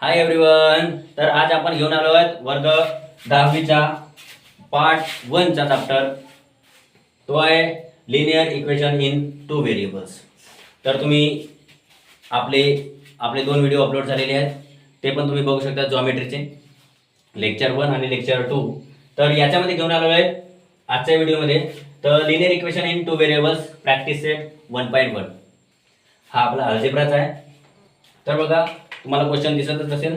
Hi everyone. तर आज आपण घेऊन आलो आहोत वर्ग 10वीचा पार्ट 1 चा चॅप्टर. तो आहे लिनियर इक्वेशन इन 2 व्हेरिएबल्स. तर तुम्ही आपले आपले 2 व्हिडिओ अपलोड झालेले आहेत, ते पण तुम्ही बघू शकता. जॉमेट्रीचे लेक्चर 1 आणि लेक्चर 2. तर याच्यामध्ये घेऊन आलो आहे आजच्या व्हिडिओमध्ये तर linear equation in 2 variables practice set 1.1. हा आपला अल्जेब्राचा आहे. तर बघा, तुम्हाला क्वेश्चन दिसतच असेल.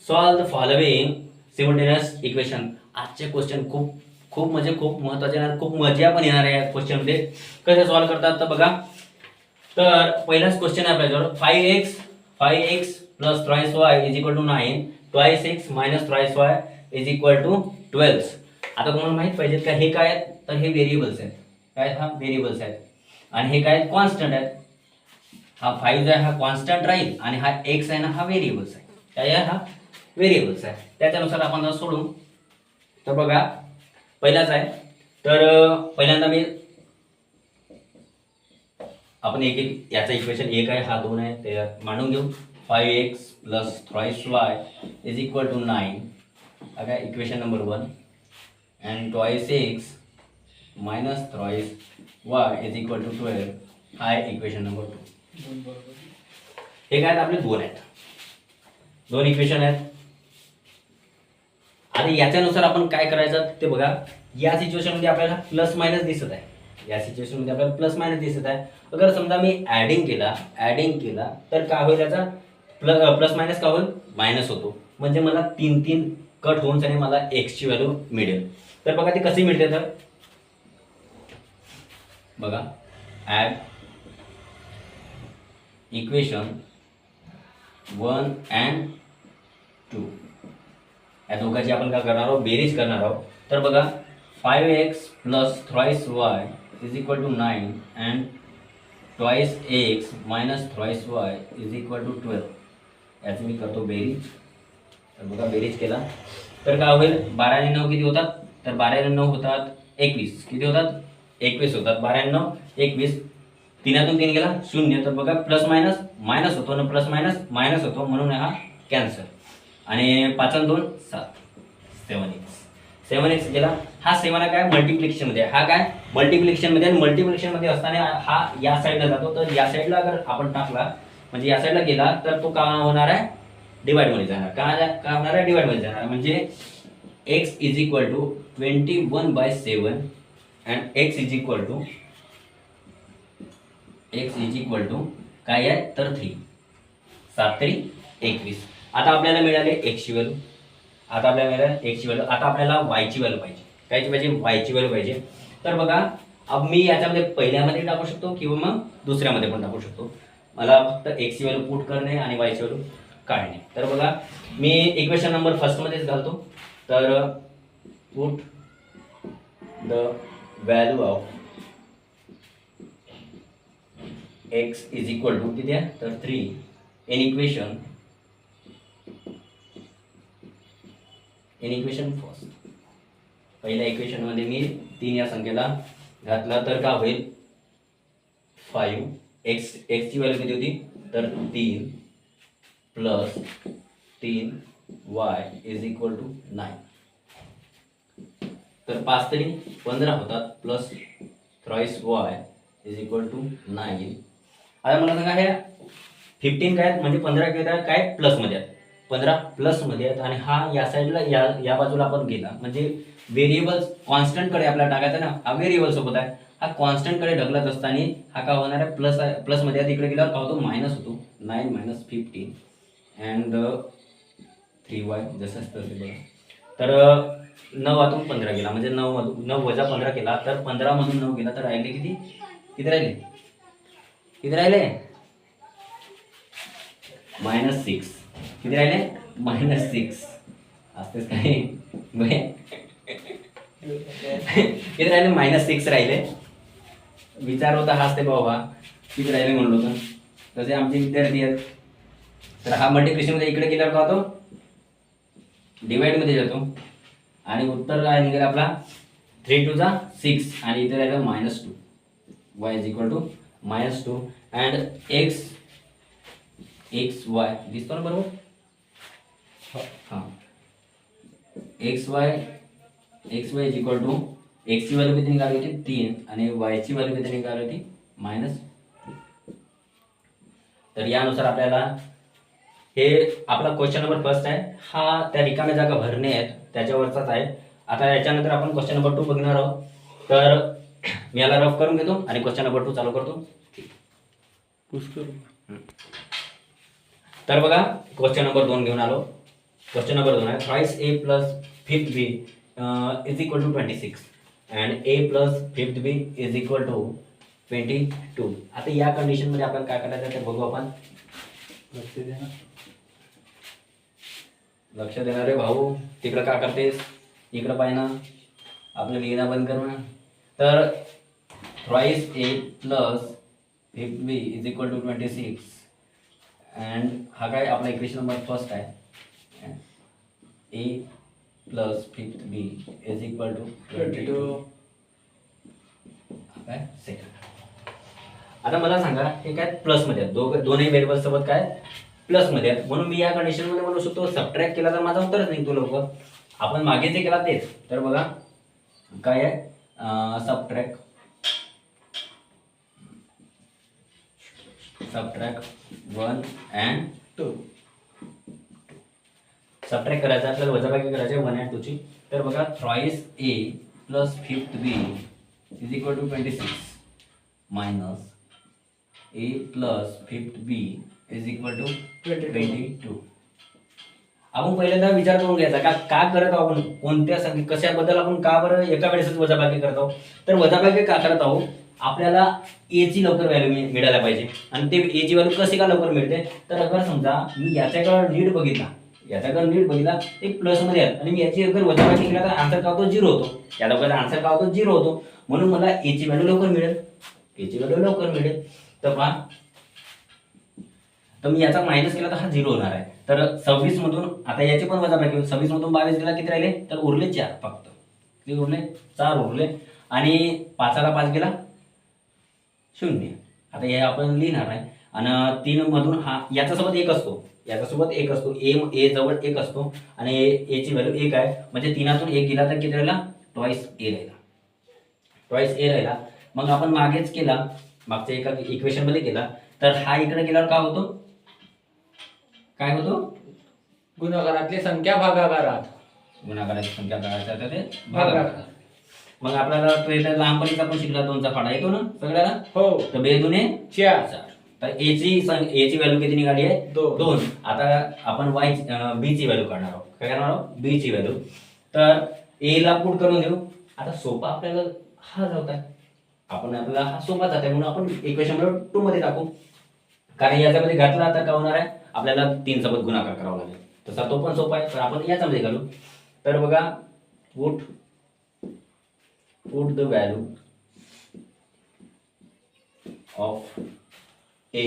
Solve the following simultaneous equation. आजचे क्वेश्चन खूप म्हणजे खूप महत्त्वाचे आणि खूप मजा पण येणार आहे या क्वेश्चनमध्ये. कसे सॉल्व करतात तर बघा. तर पहिलाच क्वेश्चन आहे आपल्याजवळ. 5x plus thrice y is equal to 9 twice x minus thrice y is equal to 12. आता तुम्हाला माहित पाहिजे का हे काय आहेत, तर हे व्हेरिएबल्स आहेत. काय हा व्हेरिएबल्स आहेत आणि हे काय कॉन्स्टंट आहेत. हा 5 जो आहे हा कॉन्स्टंट राहील आणि हा x आहे ना हा व्हेरिएबल्स आहे. काय आहे हा व्हेरिएबल्स आहे. त्याच्यानुसार आपण जर सोडू तर बघा पहिलाच आहे. तर पहिल्यांदा मी आपण एक याचा इक्वेशन 1 आहे, हा 2 आहे ते मांडून घेऊ. 5x plus thrice y is equal to 9 हा काय equation number 1 and twice x minus thrice y is equal to 12 हा आहे इक्वेशन नंबर 2. हे काय आपले 2 आहेत, 2 इक्वेशन आहेत. आणि याच्यानुसार आपण काय करायचं ते बघा. या सिच्युएशन मध्ये आपल्याला प्लस मायनस दिसत आहे. या सिच्युएशन मध्ये आपल्याला प्लस मायनस दिसत आहे. अगर समजा मी ऍडिंग केला तर काय होईल, याचा प्लस मायनस का होईल, मायनस होतो. म्हणजे मला 3 कट होऊन आणि मला x ची व्हॅल्यू मिळेल. तर बघा ती कशी मिळते. तर बघा, ऍड इक्वेशन 1 and 2 या दोघांची आपण काय करणार आहोत, बेरीज करणार आहोत. तर बघा 5x plus thrice y is equal to 9 and twice x minus thrice y is equal to 12. याची मी करतो बेरीज. तर बघा बेरीज केला तर काय होईल, 12 आणि 9 किती होतात, तर 12 आणि 9 होतात 21. किती होतात, 21 होतात. 12 आणि 9 21. 3 3 गेला 0. तर बघा प्लस मायनस मायनस होतो आणि प्लस मायनस मायनस होतो, म्हणून हा कॅन्सल. आणि 5 आणि 2 7 7x गेला. हा 7 काय मल्टिप्लिकेशन मध्ये, हा काय मल्टिप्लिकेशन मध्ये. आणि मल्टिप्लिकेशन मध्ये असताना हा या साईडला जातो. तर या साईडला अगर आपण टाकला म्हणजे या साईडला गेला तर तो का होणार आहे, डिवाइड मध्ये जाणार. का होणार आहे, डिवाइड मध्ये जाणार. म्हणजे x is equal to 21/7 and x is equal to काय आहे तर 3. 7 3 21. आता आपल्याला मिळाले x ची व्हॅल्यू. आता आपल्याला y ची व्हॅल्यू पाहिजे. कायची पाहिजे, y ची व्हॅल्यू पाहिजे. तर बघा, अब मी याच्यामध्ये पहिल्यामध्ये टाकू शकतो किंवा मग दुसऱ्यामध्ये पण टाकू शकतो. मला फक्त x ची व्हॅल्यू पुट करणे आणि y ची व्हॅल्यू काढणे. तर बघा, मी इक्वेशन नंबर फर्स्ट मध्येच घालतो. तर put the value of x is equal to किती आहे तर 3 इन इक्वेशन फर्स्ट. पहिल्या इक्वेशन मध्ये मी 3 या संख्येला घातला तर काय होईल, 5 x ची व्हॅल्यू किती होती तर 3 plus 3 y is equal to 9. तर 5 3 15 होतात plus thrice y is equal to 9. आता मला सांगा, हे 15 काय म्हणजे 15 काय प्लस मध्ये आहेत, 15 प्लस मध्ये आहेत. आणि हा या साईडला या बाजूला आपण गेला म्हणजे व्हेरिएबल्स कॉन्स्टंट कडे आपल्याला टाकायचा ना. हा व्हेरिएबल सोबत आहे, हा कॉन्स्टंट कडे ढकलत असताना हा काय होणार आहे, प्लस मध्ये आहे. तिकडे गेल्यावर काय होतो, मायनस होतो. 9 मायनस 15 अँड 3y जसं तसे बघा. तर 9 आतून 15 गेला म्हणजे 9 वजा 15 केला तर 15 मधून 9 गेला तर राहिले किती राहिले -6. किती राहिले -6. असतेच काय किती राहिले -6 राहिले. विचार होता हाच ते बाबा किती राहिले म्हणलो होतं. तसे आमचे विद्यार्थी आहेत. तर हा मल्टिप्लिकेशन मध्ये इकडे गेल्यावर का होतो, डिवाइड मध्ये जातो. आणि उत्तर काय निघेल आपला 3 2 6 आणि इथे राहिलं -2. y is equal to -2 and x y दिसतो ना बरोबर. हां X Y is equal to एक्सची व्हॅल्यू किती निघाली होती 3 आणि वायची व्हॅल्यू किती निघाली होती -2. तर यानुसार आपल्याला हे आपला क्वेश्चन नंबर फर्स्ट आहे, हा त्या रिकाम्या जागा भरणे आहेत त्याच्यावरचाच आहे. आता याच्यानंतर आपण क्वेश्चन नंबर 2 बघणार आहोत. तर मी याला रफ करून घेतो आणि क्वेश्चन नंबर 2 चालू करतो. तर बघा क्वेश्चन नंबर 2 घेऊन आलो. क्वेश्चन नंबर 2 आहे thrice A plus fifth B is equal to 26 and a plus fifth B is equal to 22. आता या कंडिशन मध्ये आपण काय करायचं ते बघू आपण. लक्ष देणारे भाऊ तिकडं काय करतेस, इकडं पाहिजे ना, आपलं लिहिणं बंद कर ना. तर thrice A plus fifth B is equal to 26 and हा काय आपला इक्वेशन नंबर फर्स्ट आहे. A plus fifth B is equal to 22 काय सेकंड. आता मला सांगा हे काय प्लस मध्ये आहेत, दोन्ही व्हेरिएबल सोबत काय प्लस मध्ये आहेत, म्हणून मी या कंडिशन मध्ये म्हणू शकतो सबट्रॅक्ट केला तर माझा उत्तरच निघतो लवकर. आपण मागे जे केला तेच. तर बघा काय आहे सबट्रॅक्ट 1 and 2. सबट्रॅक्ट करायचं आपल्याला, वजाबाकी करायचे 1 and 2 ची. तर बघा thrice A plus fifth B is equal to 26 minus a plus fifth B is equal to 22. आपण पहिल्यांदा विचार करून घ्यायचा का करत आहोत आपण, कोणत्या कशाबद्दल आपण का बरं एका वेळेसच वजाबाकी करत आहोत. तर वजाबाकी का करत आहोत, आपल्याला ए ची लवकर व्हॅल्यू मिळायला पाहिजे. आणि ते ए ची व्हॅल्यू कशी का लवकर मिळते, तर अगर समजा मी याच्याकडे नीट बघितला एक प्लस मध्ये आहे आणि मी याची अगर वजाबाकी केला तर आन्सर का होतो 0 होतो. या लवकर आन्सर का होतो 0 होतो, म्हणून मला ए ची व्हॅल्यू लवकर मिळेल. तर पहा, तर मी याचा मायनस केला तर हा 0 होणार आहे. तर 26 मधून आता याची पण वजाबाकी होईल. 26 मधून 22 गेला किती राहिले, तर उरले 4 फक्त. किती उरले, 4 उरले. आणि 5ला 5 गेला 0. आता हे आपण लिहिणार आहे. आणि 3 मधून हा याच्यासोबत 1 असतो, ए जवळ 1 असतो आणि ए ची व्हॅल्यू 1 आहे, म्हणजे 3तून 1 गेला तर किती राहिला, ट्वाइस ए राहिला. मग आपण मागेच केला, मागच्या एका इक्वेशन मध्ये केला, तर हा इकडे गेल्यावर काय होतो गुणाकारातली संख्या भागाकारात. गुणाकाराची संख्या काढायचा ते भागाकार. मग आपल्याला तो इथे लहानपणीचा पण शिकला 2चा फाडा येतो ना सगळ्याला. हो. तर 2 दुने 4. तर ए ची व्हॅल्यू किती निघाली आहे 2. आता आपण बी ची व्हॅल्यू काढणार आहोत. काय करणार आहोत, बी ची व्हॅल्यू. तर ए ला पुट करून देऊ. आता सोपा आपल्याला हा जात आहे, आपल्याला हा सोपा जात आहे, म्हणून आपण इक्वेशन नंबर 2 मध्ये टाकू. कारण याच्यामध्ये घातला तर काय होणार आहे, आपल्याला 3 सोबत गुणाकार करावा लागेल. तसा तो पण सोपा आहे, तर आपण याच्यामध्ये घालू. तर बघा put the value of a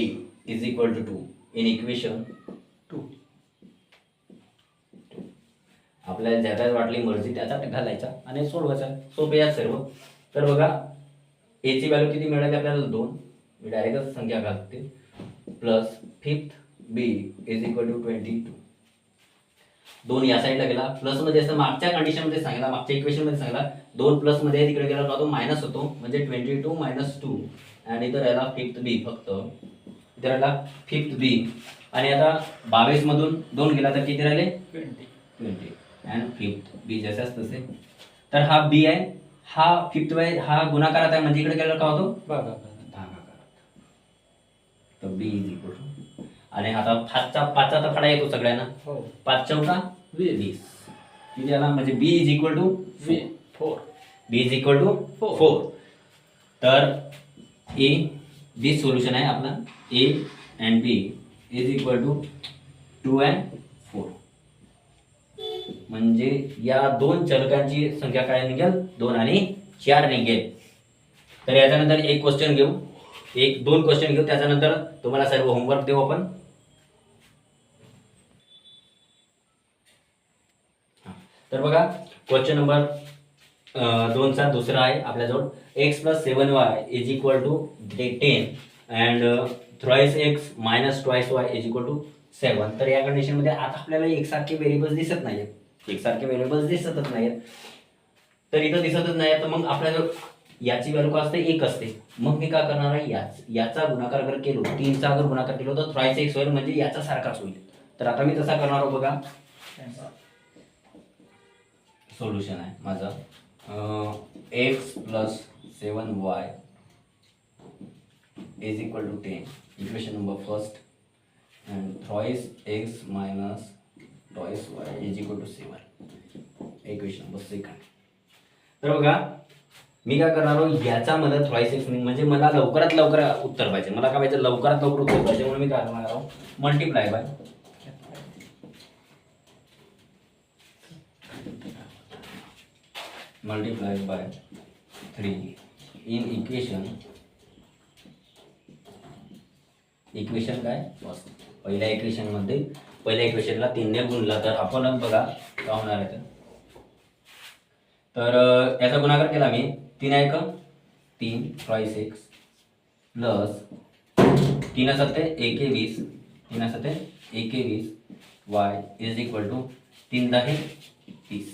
is equal to 2 in equation 2. आपल्याला ज्याच्यात वाटली मर्जी त्याचा घालायचा आणि सोडवायचा. सोपे आहेत सर्व. तर बघा ए ची व्हॅल्यू किती मिळाली आपल्याला 2. मी डायरेक्टच संख्या घालते. Plus fifth B is equal to 22. 2 या साईडला गेला, प्लस मध्ये असं मागच्या कंडिशन मध्ये सांगितला, मागच्या इक्वेशन मध्ये सांगितला 2 प्लस मध्ये तिकडे गेला का तो मायनस होतो, म्हणजे 22 मायनस 2. आणि इथं राहिला फिफ्थ बी, फक्त इथं राहिला फिफ्थ बी. आणि आता 22 मधून 2 गेला तर किती राहिले 20 अँड फिफ्थ बी जशाच तसे. तर हा बी आहे, हा फिफ्थ बाय हा गुणाकारात आहे, म्हणजे इकडे गेला का होतो भागाकारात. तर बी इज इक्वल टू, आणि आता 5चा तर फाडा येतो सगळ्यांना. 5 चौका 20 किती आला, म्हणजे B is equal to 4. B is equal to 4. तर ए बी सोल्युशन आहे आपला. A and B is equal to 2 and 4. म्हणजे या 2 चलकांची संख्या काय निघेल, 2 आणि 4 निघेल. तर याच्यानंतर एक क्वेश्चन घेऊ, 2 क्वेश्चन घेऊ, त्याच्यानंतर तुम्हाला सर्व होमवर्क देऊ आपण. तर बघा क्वेश्चन नंबर 2चा दुसरा आहे आपल्याजवळ. X plus 7y is equal to 10 and thrice x minus twice y is equal to 7. तर या कंडिशनमध्ये आता आपल्याला एकसारखे व्हेरिएबल्स दिसत नाहीत, एकसारखे व्हेरिएबल्स दिसतच नाहीत. तर इथं दिसतच नाही तर मग आपल्याला याची व्हॅल्यू काय असते, 1 असते. मग मी काय करणार आहे, याचा गुणाकार अगर केलो, 3चा अगर गुणाकार केलो तर थ्राइस एक्स होईल, म्हणजे याचा सारखाच होईल. तर आता मी तसा करणार आहोत बघा. सोल्युशन आहे माझं x plus 7y is equal to 10. Equation number first. And thrice x minus twice y is equal to 7. Equation number second. तर बघा मी काय करणार आहोत, याचा मला थ्राइस एक्स म्हणजे मला लवकरात लवकर उत्तर पाहिजे. मला काय पाहिजे, लवकरात लवकर उत्तर पाहिजे. म्हणून मी काय करणार आहोत, multiply by multiplied by 3 in equation काय फर्स्ट. पहिल्या इक्वेशनला 3 ने गुणला तर आपण बघा काय होणार आहे. तर याचा गुणाकार केला मी, 3 आहे का 3 थ्राइस एक्स प्लस 3 सत्ते 1 20, 3 सत्ते 1 20 वाय इज इक्वल टू 3 10 30.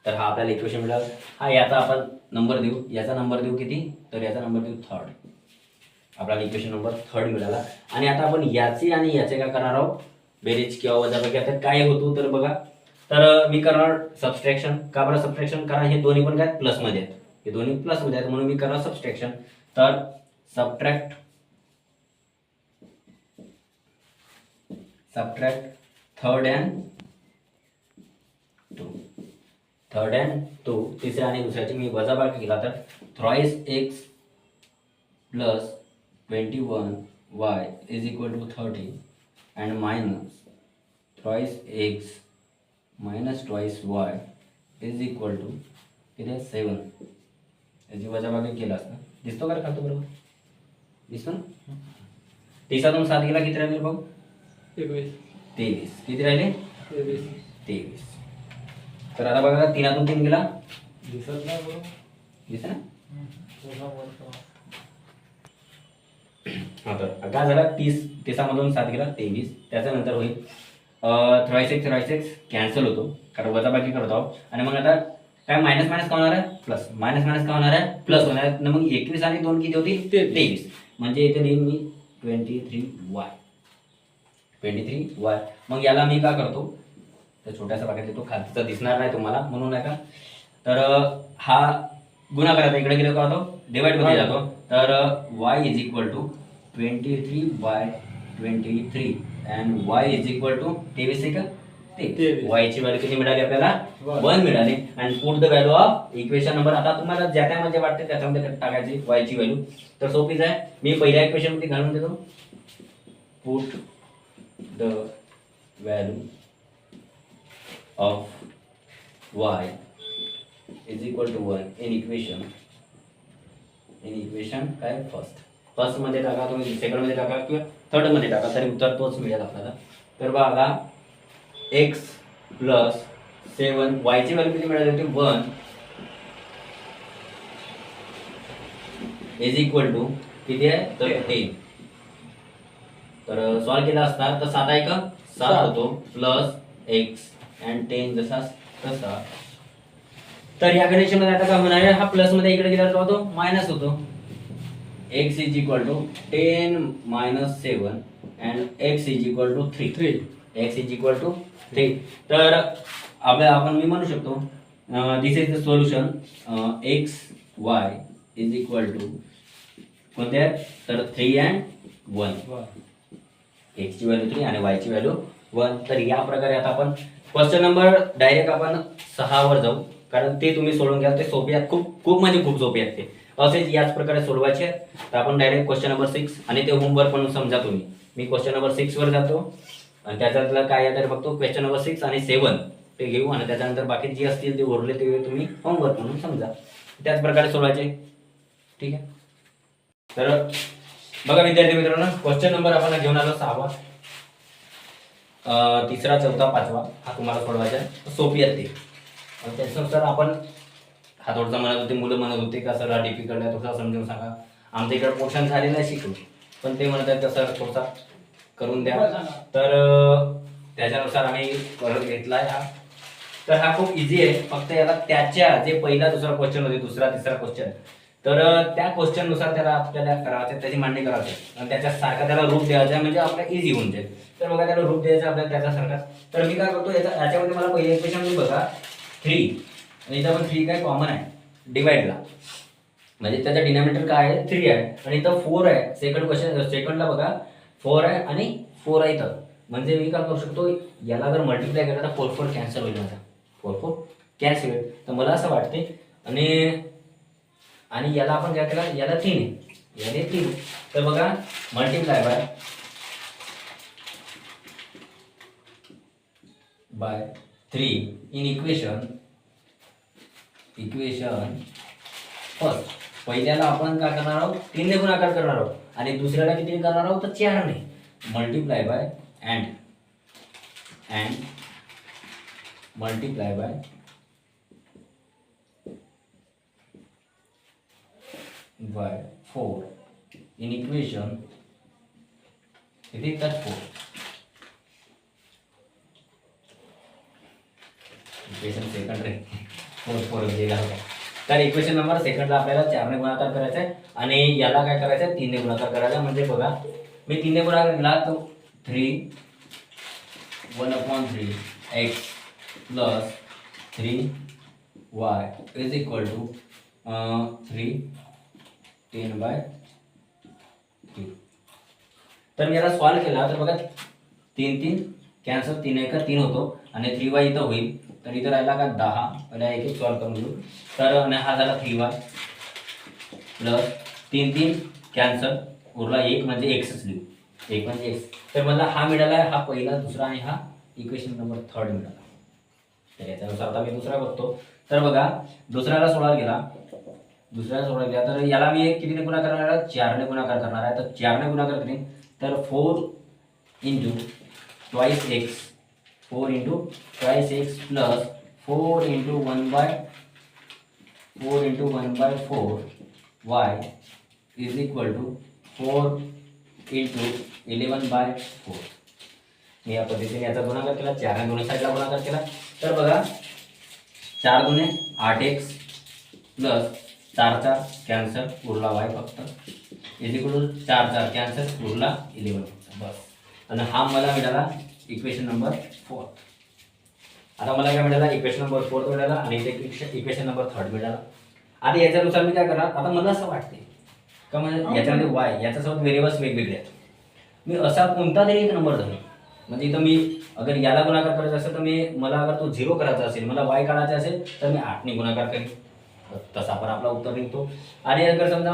तर हा आपल्याला इक्वेशन मिळाला. हा याचा आपण नंबर देऊ, याचा नंबर देऊ किती, तर याचा नंबर देऊ 3rd. आपल्याला इक्वेशन नंबर 3rd मिळाला. आणि आता आपण याची आणि याचे काय करणार आहोत, बेरीज किंवा वजाबाकी. आता काय होतो तर बघा, तर मी करणार सबस्ट्रॅक्शन. का बरं सबस्ट्रॅक्शन, कारण हे दोन्ही पण काय प्लसमध्ये आहेत, हे दोन्ही प्लसमध्ये आहेत, म्हणून मी करणार सबस्ट्रॅक्शन. तर सबट्रॅक्ट 3rd and 2 तिसऱ्या आणि दुसऱ्याची मी वजाबाकी केला तर thrice x plus 21y is equal to 30 and minus thrice x minus twice y is equal to किती आहे 7. याची वजाबाकी केला असता दिसतो का, खातो बरोबर दिसतो ना. 30 7 गेला किती राहिले बघ, 23. किती राहिले 23. तर आता बघा 3 3 गेला, दिसत नाही बरोबर, दिसत ना. हा तर काय झाला, 30 मधून 7 गेला 23. त्याच्यानंतर होईल थ्राइस एक्स कॅन्सल होतो, कारण वजाबाकी करतो आहोत. आणि मग आता काय मायनस मायनस का होणार आहे, प्लस. मायनस मायनस का होणार आहे, प्लस होणार आहे. मग 21 आणि 2 किती होतील, 23. म्हणजे इथे लिहिन मी 23y. मग याला मी काय करतो, तर छोट्यासा पाकिट देतो, खालचा दिसणार नाही तुम्हाला म्हणून नाही का. तर हा गुणाकाराचा इकडे गेलो का होतो, डिवाइड मध्ये जातो. तर y is equal to 23/23 and y is equal to 23 आहे का, y ची व्हॅल्यू किती मिळाली आपल्याला, 1 मिळाली. And put the value of equation number. आता तुम्हाला ज्या काय म्हणजे वाटते त्याच्यामध्ये टाकायची y ची व्हॅल्यू. तर सोपीच आहे, मी पहिल्या इक्वेशन मध्ये घालून देतो. Put the value of y is equal to 1 in equation काय फर्स्ट मध्ये टाका, तुम्ही सेकंड मध्ये टाका किंवा थर्ड मध्ये टाका, तरी उत्तर तोच मिळेल आपल्याला. तर बघा x प्लस 7 y ची व्हॅल्यू किती मिळाली होती, 1 इज इक्वल टू किती आहे तर 10. तर सॉल्व केला असता तर 7 आहे का 7 होतो प्लस x अँड 10 जसा तसा. तर या कंडिशन मध्ये आता काय होणार आहे, हा प्लस मध्ये इकडे गेला तर तो मायनस होतो. x is equal to 10 minus 7 and x is equal to 3. x is equal to 3. तर आपण मी म्हणू शकतो this is the solution. x y is equal to कोणते आहे तर 3 अँड 1. x ची व्हॅल्यू 3 आणि y ची व्हॅल्यू 1. तर या प्रकारे आता आपण क्वेश्चन नंबर डायरेक्ट आपण 6 वर जाऊ, कारण ते तुम्ही सोडून घ्या, ते सोपे आहेत, खूप म्हणजे खूप सोपे आहेत ते. असेच याच प्रकारे सोडवायचे आहेत. तर आपण डायरेक्ट क्वेश्चन नंबर 6 आणि ते होमवर्क म्हणून समजा तुम्ही. मी क्वेश्चन नंबर 6 वर जातो आणि त्याच्यातलं काय आहे तर बघतो. क्वेश्चन नंबर 6 आणि 7 ते घेऊ आणि त्याच्यानंतर बाकी जे असतील ते उरले ते तुम्ही होमवर्क म्हणून समजा. त्याच प्रकारे सोडवायचे, ठीक आहे. तर बघा विद्यार्थी मित्रांनो, क्वेश्चन नंबर आपण घेऊन आलो 6वा. 3रा 4था 5वा हा तुम्हाला सोडवायचा आहे. सोपी आहे ते. त्याच्यानुसार आपण हा थोडासा मुलं म्हणत होते का सर हा डिफिकल्ट आहे, थोडासा समजून सांगा. आमच्या इकडे पोर्शन झालेला आहे शिकून, पण ते म्हणतात का सर थोडासा करून द्या. तर त्याच्यानुसार आम्ही करून घेतला हा. तर हा खूप इझी आहे. फक्त याला त्याच्या जे पहिला दुसरा क्वेश्चन होते, दुसरा तिसरा क्वेश्चन, तर त्या क्वेश्चन नुसार त्याला आपल्याला करायचं, त्याची मांडणी करायची आणि त्याच्यासारखा त्याला रूप द्यायचं आहे, म्हणजे आपल्याला इझी होऊन जाईल. तर बघा त्याला रूप द्यायचं आपल्याला त्याच्यासारखा. तर मी काय करतो, याच्यामध्ये मला पहिले इक्वेशन बघा 3 आणि इथं पण 3 काय कॉमन आहे डिवाइडला, म्हणजे त्याचा डिनॉमिनेटर काय आहे 3 आहे आणि इथं 4 आहे. सेकंड क्वेश्चन सेकंडला बघा 4 आहे आणि 4 आहे इथं. म्हणजे मी काय करू शकतो, याला जर मल्टिप्लाय केलं तर 4 4 कॅन्सल होईल, माझा 4 4 कॅन्सल होईल. तर मला असं वाटते आणि याला आपण काय केला, याला 3 आहे, याला 3. तर बघा multiply by 3 in equation first. पहिल्याला आपण काय करणार आहोत, 3 ने गुणाकार करणार आहोत आणि दुसऱ्याला किती करणार आहोत, तर 4 ने. Multiply by and multiply by by 4 in equation किती तर 4. इक्वेशन सेकंड रे 4 दिला होता. तर इक्वेशन नंबर सेकंडला आपल्याला 4 ने गुणाकार करायचा आहे आणि याला काय करायचं आहे, 3 ने गुणाकार करायचा. म्हणजे बघा मी 3 ने गुणाकार केला तर 3 1/3 x plus 3y is equal to 3 10/3. तर मी याला सॉल्व केला तर बघा 3 3 कॅन्सल, 3 1 3 होतो आणि 3y इथं होईल. तर इथं राहिला का 10. पहिला एक सॉल्व करून घेऊ. तर आणि हा झाला 3y प्लस 3 3 कॅन्सल, उरला 1 म्हणजे एक्सच लिहू, 1 म्हणजे एक्स. तर मला हा मिळाला आहे, हा पहिला, दुसरा आणि हा इक्वेशन नंबर 3 मिळाला. तर याच्यानुसार आता मी दुसरा बघतो. तर बघा दुसऱ्याला सोडा गेला तर याला मी कितीने गुणाकार करणार आहे, 4 ने गुणाकार करणार आहे. तर 4 ने गुणाकार करेन तर 4 into twice x, 4 into twice x plus 4 into 1/4 y is equal to 4 into 11/4. मी या पद्धतीने याचा गुणाकार केला, 4 ने दोन्ही साईडला गुणाकार केला. तर बघा 4 दुने 8x प्लस 4 4 कॅन्सल, उरला y फक्त इज इक्वल टू 4 4 कॅन्सल, उरला 11 फक्त बस. आणि हा मला मिळाला इक्वेशन नंबर 4. आता मला काय मिळाला, इक्वेशन नंबर 4 मिळाला आणि इथे इक्वेशन नंबर 3 मिळाला. आता याच्यानुसार मी काय करणार, आता मला असं वाटते का म्हणजे याच्यामध्ये y याच्यासोबत व्हेरिएबल्स वेगवेगळे आहेत. मी असा कोणता तरी एक नंबर धरू, म्हणजे इथं मी अगर याला गुणाकार करायचा असेल तर मला अगर तो 0 करायचा असेल, मला y काढायचा असेल तर मी 8 ने गुणाकार करेन. तसा पण आपला उत्तर निघतो. आणि अगर समजा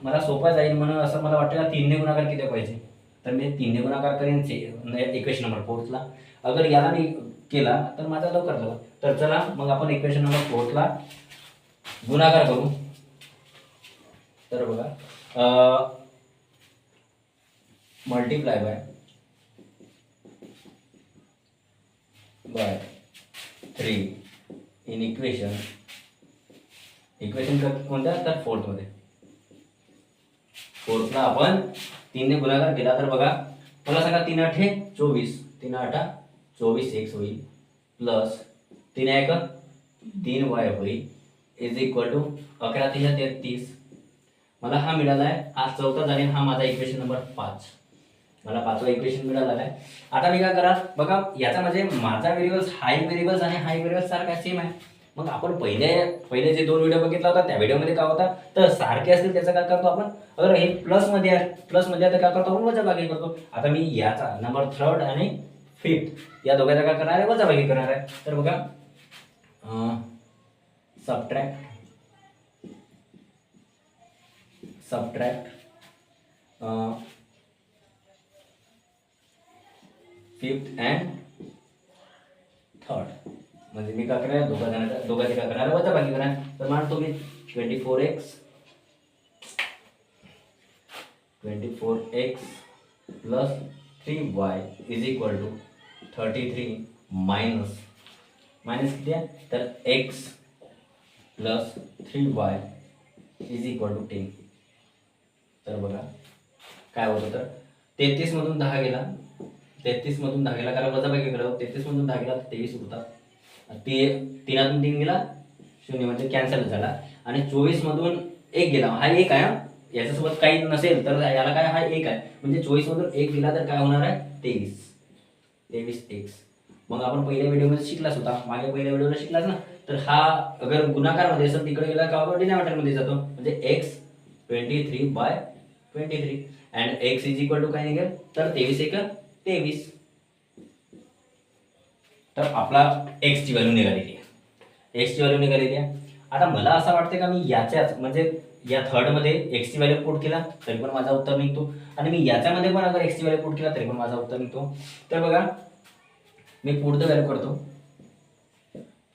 मला सोपा जाईल म्हणून असं मला वाटतं का 3 ने गुणाकार किती पाहिजे, तर मी 3 ने गुणाकार करेन इक्वेशन नंबर 4 ला. अगर याला मी केला तर माझा लवकर झाला. तर चला मग आपण इक्वेशन नंबर 4 ला गुणाकार करू. तर बघा मल्टिप्लाय बाय 3 इन इक्वेशन कोणत्या, तर 4th मध्ये. 4th ला आपण 3 ने गुणाकार केला तर बघा मला सांगा 3 8 24, 3 8 24 x होईल प्लस 3 1 3y होईल इज इक्वल टू 11 3 33. मला हा मिळाला आहे, हा चौथा झाला, हा माझा इक्वेशन नंबर 5. मला 5वा इक्वेशन मिळाला आहे. आता मी काय करा बघा, याचा म्हणजे माझा व्हेरिएबल्स हाय व्हेरिएबल्स आणि हाय व्हेरिएबल्स सारखा सेम आहे. मग आपण पहिले जे 2 व्हिडिओ बघितला होता त्या व्हिडिओमध्ये काय होता, तर सारखे असतील त्याचं काय करतो आपण, अगर हे प्लस मध्ये आहे तर काय करतो आपण वजाबाकी करतो. आता मी याचा नंबर 3rd आणि 5th या दोघांचा काय करणार आहे, वजाबाकी करणार आहे. तर बघा सबट्रॅक्ट 5th and 3rd. म्हणजे मी काय करणार, दोघांची काय करणार, वजाबाकी करणार. तर मानतो मी 24x plus 3y is equal to 33 minus किती आहे, तर x plus 3y is equal to 10. तर बघा काय होतं, तर 33 मधून 10 गेला, 33 मधून 10 गेला, कारण वजाबाकी केलं, 33 मधून 10 गेला 23 उरतात. ते 3 3 गेला 0 म्हणजे कॅन्सल झाला. आणि 24 मधून 1 गेला, हा 1 आहे. याच्यासोबत काही नसेल तर याला काय, हा 1 आहे. म्हणजे 24 मधून 1 गेला तर काय होणार आहे, 23 x. मग आपण पहिल्या व्हिडिओमध्ये शिकलाच होता, मागे पहिल्या व्हिडिओला शिकलाच ना. तर हा अगर गुणाकारमध्ये असेल तिकडे गेला का डिनॉमिनेटरमध्ये जातो, म्हणजे x 23/23 and x is equal to काय निघेल, तर 23 एक 23. तर आपला x ची व्हॅल्यू निघालेली आहे. आता मला असं वाटतं का मी याच्याच म्हणजे या थर्ड मध्ये x ची व्हॅल्यू पुट केला तरी पण माझा उत्तर निघतो, आणि मी याच्यामध्ये पण अगर x ची व्हॅल्यू पुट केला तरी पण माझा उत्तर निघतो. तर बघा मी पुट द व्हॅल्यू करतो.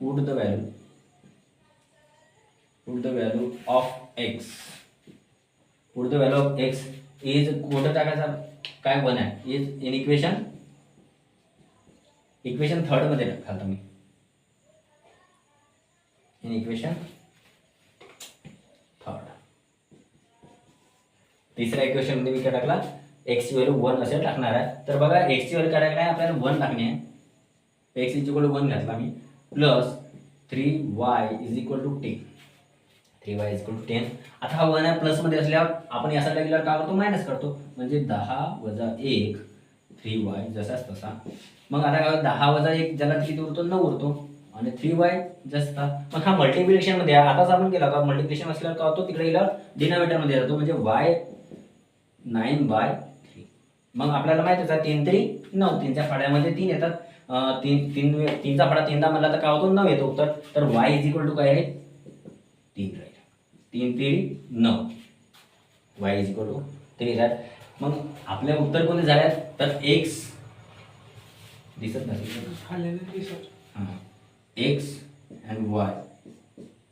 Put the value of x. Put the value of x is कुठं टाकायचा, काय 1 आहे, इज इन इक्वेशन थर्ड मध्ये टाकतो मी. In equation third. तिसऱ्या इक्वेशन मध्ये मी काय टाकला, x ची व्हॅल्यू 1 असेल टाकणार आहे. तर बघा x ची व्हॅल्यू काय टाकणार आहे, आपल्याला 1 टाकणे आहे. x इज इक्वल टू 1 घातला मी, plus 3y is equal to 10. 3y is equal to 10. आता हा 1 आहे प्लस मध्ये असल्यावर आपण या साईडला गेल्यावर काय करतो, मायनस करतो. म्हणजे 10 वजा 1 3y जसाच तसा. मग आता काय 10 वजा 1 ज्याला किती उरतो, 9 उरतो, आणि 3y जसा. मग हा मल्टिप्लिकेशन मध्ये आताच आपण केला होता. मल्टिप्लिकेशन असल्यावर काय होतो, तिकडे गेल्यावर डिनॉमिनेटर मध्ये जातो, म्हणजे y 9/3. मग आपल्याला माहितीच आहे 3 3 9, 3च्या फाड्यामध्ये 3 येतात. 3चा फाडा 3दा म्हणला तर काय होतो, 9 येतो उत्तर. तर y इज इक्वल टू काय आहे, 3 राहील. 3 3 9, y इज इक्वल टू 3 राहील. मग आपले उत्तर कोणते झाले, तर x दिसत नसेल, x and y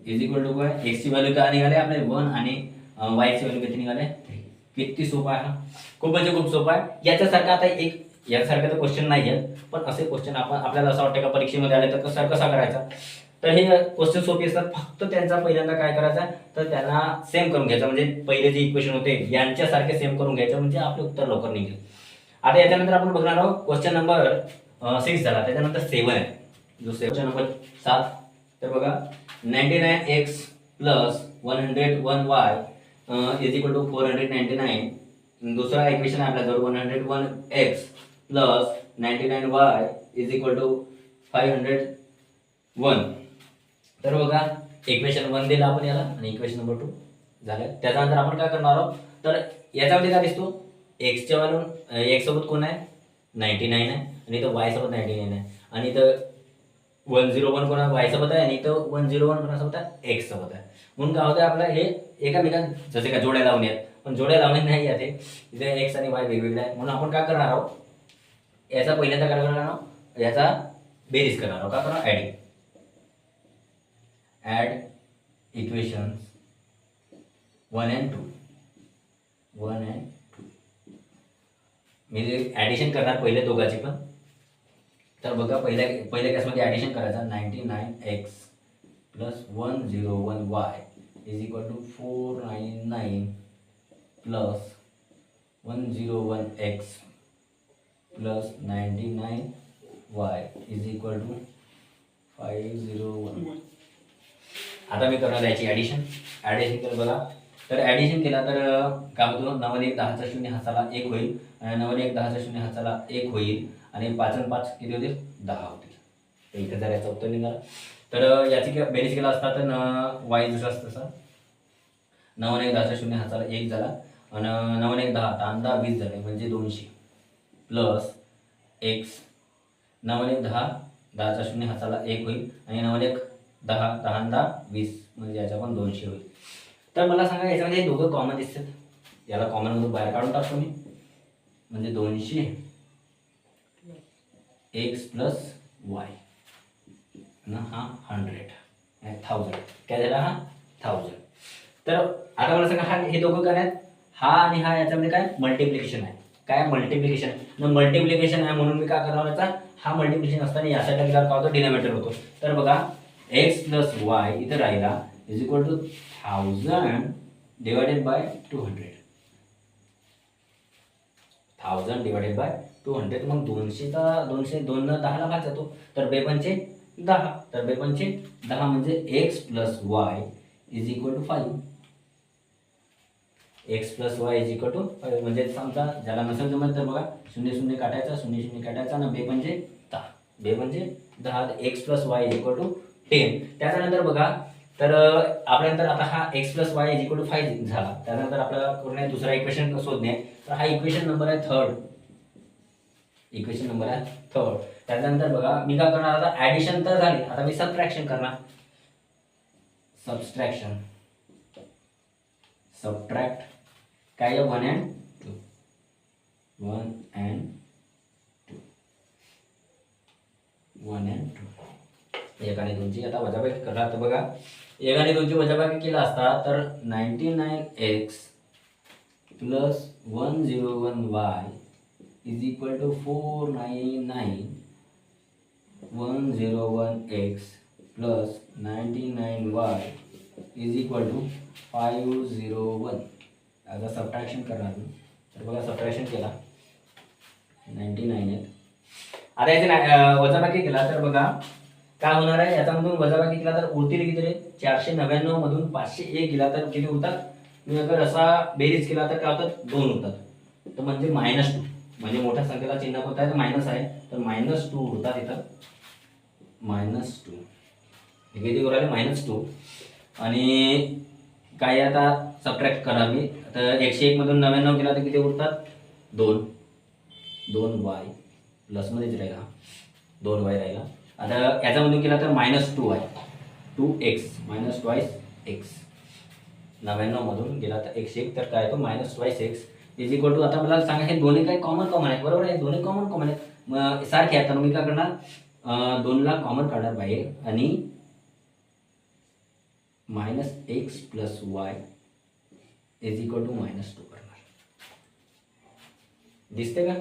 is equal to काय, x ची व्हॅल्यू काय निघाले आपले 1 आणि y ची व्हॅल्यू किती निघाले 3. किती सोपा आहे हा, खूप म्हणजे खूप सोपा आहे. याच्यासारखा आता याच्यासारखा तर क्वेश्चन नाही आहे, पण असे क्वेश्चन आपल्याला असं वाटतं का परीक्षेमध्ये आले तर कसा करायचा. तर हे क्वेश्चन सोपे असतात. फक्त त्यांचा पहिल्यांदा काय करायचा, तर त्यांना सेम करून घ्यायचं, म्हणजे पहिले जे इक्वेशन होते यांच्यासारखे सेम करून घ्यायचं, म्हणजे आपले उत्तर लवकर निघेल. आता याच्यानंतर आपण बघणार आहोत क्वेश्चन नंबर 6 झाला, त्याच्यानंतर 7 आहे, जो क्वेश्चन नंबर 7. तर बघा 99x plus 101y is equal to 499. दुसरा इक्वेशन आहे आपल्याजवळ 101x plus 99y is equal to 501. तर बघा इक्वेशन 1 दिला आपण याला, आणि इक्वेशन नंबर 2 झालं. त्याच्यानंतर आपण काय करणार आहोत, तर याच्यामध्ये काय दिसतो, x च्या व्हॅल्यू x सोबत कोण आहे 99 आहे, आणि इथं y सोबत 99 आहे, आणि इथं 101 कोणा y सोबत आहे, आणि इथं 101 कोणासोबत आहे, x सोबत आहे. म्हणून काय होतं आपलं हे एकामेकां जसे का जोड्या लावून आहेत, पण जोड्या लावणे नाही आहे, इथे x आणि y वेगवेगळे आहे. म्हणून आपण काय करणार आहोत, याचा पहिल्यांदा काय करणार आहोत, याचा बेरीज करणार आहोत. काय करणार, ॲड इक्वेशन्स 1 and 2. मी ॲडिशन करणार पहिले दोघांची पण. तर बघा पहिल्या केसमध्ये ॲडिशन करायचं, 99x plus 101y is equal to 499 plus 101x plus 99y is equal to 501. आता मी करणार याची ॲडिशन केलं बघा. तर ॲडिशन केला तर काय होतं, 9 1 10चा 0 हाताला 1 होईल, आणि 9 1 10चा 0 हाताला 1 होईल, आणि 5 आणि 5 किती होतील, 10 होतील. तर इथे जर याचा उत्तर निघाला, तर याची बेरीज केला असता तर y जसाच तसा 9 1 10चा 0 हाताला 1 झाला, आणि 9 1 10 10 20 झाले, म्हणजे 200 प्लस x 9 1 10 10चा 0 हाताला 1 होईल, आणि 9 1 10 10 20 म्हणजे याचा पण 200 होईल. तर मला सांगा याच्यामध्ये हे दोघं कॉमन दिसतात, याला कॉमन मधून बाहेर काढून टाकतो मी, म्हणजे 200 x प्लस y ना, हा 1000 काय झाला, हा 1000. तर आता मला सांगा हे दोघं काय आहेत, हा आणि हा याच्यामध्ये काय मल्टिप्लिकेशन आहे, काय मल्टिप्लिकेशन मल्टिप्लिकेशन आहे, म्हणून मी काय करणार याचा, हा मल्टिप्लिकेशन असताना या साईडला गेल्यावर काय होतं, डिनॉमिनेटर होतो. तर बघा x प्लस y इथे राहिला is equal to 1000 divided by 200. 1000 divided by 200. मग 200 2 10ला भाग जातो. तर 2 पंचे 10. तर 2 पंचे 10 म्हणजे x plus y is equal to 5. X plus y is equal to 5 म्हणजे समजा ज्याला नसेल जमत तर बघा 0 0 काटायचा 0 0 काटायचा ना 2 पंचे 10. 2 म्हणजे 10. X plus y is equal to 10. त्याच्यानंतर बघा तर आपल्यानंतर आता हा x plus y is equal to 5 झाला. त्यानंतर आपल्याला पूर्ण दुसरा इक्वेशन शोधणे आहे. तर हा इक्वेशन नंबर आहे थर्ड. इक्वेशन नंबर आहे थर्ड. त्याच्यानंतर बघा मी काय करणार आता ॲडिशन तर झाली. आता मी सबट्रॅक्शन करणार. सबट्रॅक्शन सबट्रॅक्ट काय आहे 1 and 2. 1 and 2. 1 and 2. 1 आणि 2ची आता वजाबाकी करा. तर बघा 1 आणि 2ची वजाबाकी केला असता तर 99x plus 101y is equal to 499 101x plus 99y is equal to 501. आता सबट्रॅक्शन करणार मी. तर बघा सबट्रॅक्शन केला 99 आहे. आता याचे वजाबाकी केला तर बघा काय होणार आहे. याच्यामधून वजाबाकी केला तर उरतील किती रे 499 मधून 501 गेला तर किती उरतात. मी अगर असा बेरीज केला तर काय होतात 2 होतात. तर म्हणजे -2 म्हणजे मोठ्या संख्येला चिन्ह कोणता आहे तर मायनस आहे. तर -2 उरतात इथं. -2 हे किती उराले -2. आणि काय आता सबट्रॅक्ट करा मी. तर 101 मधून 99 गेला तर किती उरतात 2. 2y प्लसमध्येच राहिला 2y राहिला. आता याच्यामधून केला तर -2y 2x minus twice x. 99 मधून गेला तर 101 तर काय तो -2x इज इक्वल टू. आता मला सांगा हे दोन्ही काय कॉमन आहेत बरोबर आहे. दोन्ही कॉमन आहेत मग सारखे आहेत. तर मी काय करणार 2ला कॉमन काढणार बाहेर आणि -x plus y is equal to -2 करणार. दिसते का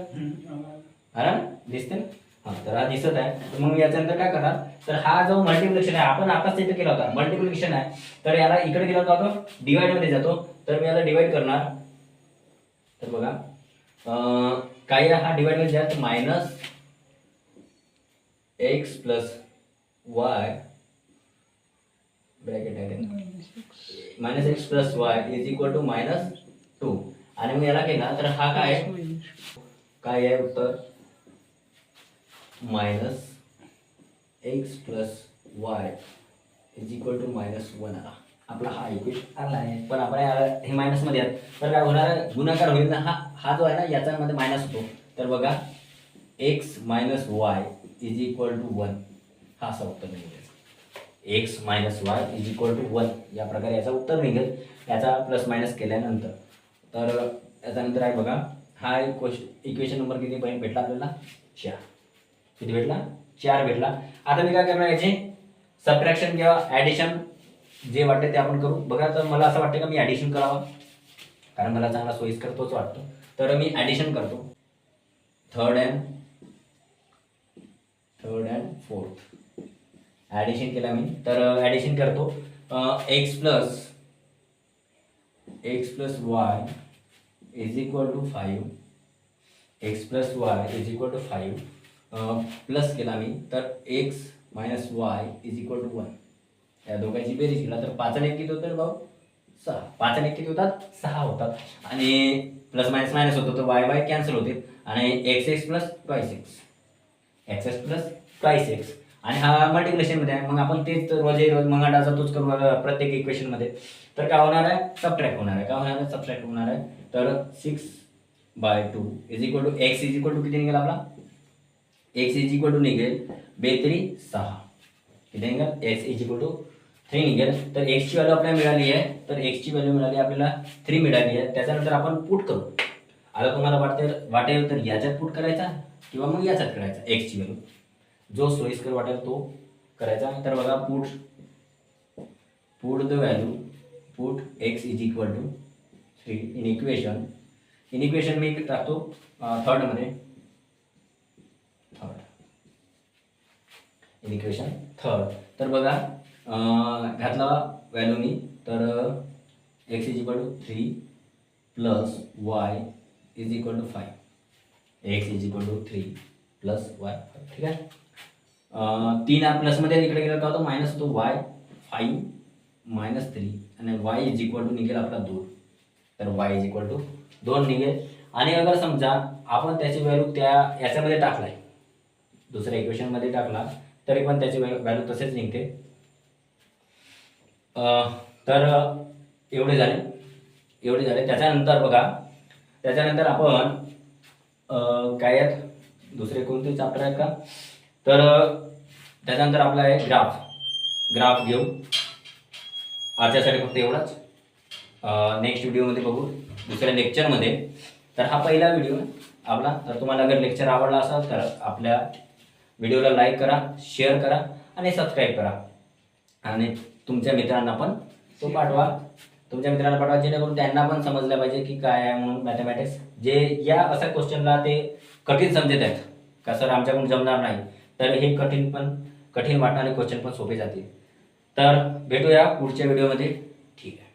अरे दिसते ना. हा तर हा दिसत आहे. तर मग याच्यानंतर काय करणार तर हा जो मल्टिप्लिकेशन आहे आपण आताच तिथे केला होता मल्टिप्लिकेशन आहे. तर याला इकडे गेला होता डिवाइड मध्ये जातो. तर मी याला डिवाइड करणार. तर बघा काय हा डिवाइड मध्ये जात -x प्लस वाय ब्रॅकेट आहे -x plus y is equal to -2. आणि मग याला केला तर हा काय आहे उत्तर -x plus y is equal to -1 आला. आपला हा इक्वेशन आला आहे. पण आपण हे मायनस मध्ये आहेत तर काय होणार आहे गुणाकार होईल ना. हा जो आहे ना याच्यामध्ये मायनस होतो. तर बघा x minus y is equal to 1 हा असा उत्तर निघेल. x minus y is equal to 1 या प्रकारे याचा उत्तर निघेल. याचा प्लस मायनस केल्यानंतर. तर याच्यानंतर आहे बघा हा इक्वेशन नंबर किती भेटला आपल्याला 4. किती भेटला 4 भेटला. आता मी काय करणार याचे सबट्रॅक्शन किंवा ॲडिशन जे वाटते ते आपण करू. बघा तर मला असं वाटतं का मी ॲडिशन करावं कारण मला चांगला सोयीस्कर तोच वाटतो. तर मी ॲडिशन करतो. थर्ड अँड फोर्थ ॲडिशन केला मी. तर ॲडिशन करतो x plus y is equal to 5. x plus y is equal to 5 plus केला मी तर x minus y is equal to 1. या दोघांची बेरीज केला तर 5 आणि 1 किती होतं भाऊ 6. 5 आणि 1 किती होतात 6 होतात. आणि प्लस मायनस होतो तर y कॅन्सल होते. आणि x प्लस ट्वाईस x आणि हा मल्टिप्लिकेशन मध्ये आहे. मग आपण तेच रोज मंगाडाचा तोच करू प्रत्येक इक्वेशन मध्ये. तर काय होणार आहे सबट्रॅक्ट होणार आहे. काय होणार आहे सबट्रॅक्ट होणार आहे. तर 6/2 is equal to x is equal to किती निघेल आपला x इज इक्वल टू निघेल 2×3 6. किती निघेल x इज इक्वल टू 3 निघेल. तर x ची व्हॅल्यू आपल्याला मिळाली आहे. तर x ची व्हॅल्यू मिळाली आपल्याला 3 मिळाली आहे. त्याच्यानंतर आपण पुट करू. आता तुम्हाला वाटेल तर याच्यात पुट करायचा किंवा मग याच्यात करायचा. x ची व्हॅल्यू जो सोयीस्कर वाटेल तो करायचा. तर बघा put the value put x is equal to 3 in equation मी टाकतो थर्ड मध्ये. In equation third. तर बघा घातला व्हॅल्यू मी. तर x is equal to 3 plus y is equal to 5. X is equal to 3 plus Y 5. ठीक आहे. 3 प्लसमध्ये इकडे गेलं का होतं मायनस होतो वाय 5 मायनस 3 आणि वाय इज इक्वल टू निघेल आपला 2. तर वाय इज इक्वल टू 2 निघेल. आणि अगर समजा आपण त्याची व्हॅल्यू त्या याच्यामध्ये टाकलाय, दुसऱ्या इक्वेशनमध्ये टाकला तरी पण त्याची व्हॅल्यू तसेच निघते. तर एवढे झाले. त्याच्यानंतर बघा, त्याच्यानंतर आपण काय आहेत दुसरे कोणते चॅप्टर आहेत का, तर त्याच्यानंतर आपला आहे ग्राफ घेऊ. आजच्यासाठी फक्त एवढंच. नेक्स्ट व्हिडिओमध्ये बघू दुसऱ्या लेक्चरमध्ये. तर हा पहिला व्हिडिओ आपला. तर तुम्हाला अगर लेक्चर आवडला असेल तर आपल्या व्हिडिओला लाईक करा, शेअर करा आणि सबस्क्राईब करा. आणि तुमच्या मित्रांना पण तो पाठवा, जेणेकरून त्यांना पण समजलं पाहिजे की काय आहे म्हणून मॅथमॅटिक्स. जे या अशा क्वेश्चनला ते कठीण समजत आहेत का सर आमच्याकडून जमणार नाही, तर हे कठीण वाटणारे क्वेश्चन पण सोपे जातील. तर भेटूया पुढच्या व्हिडिओमध्ये. ठीक आहे.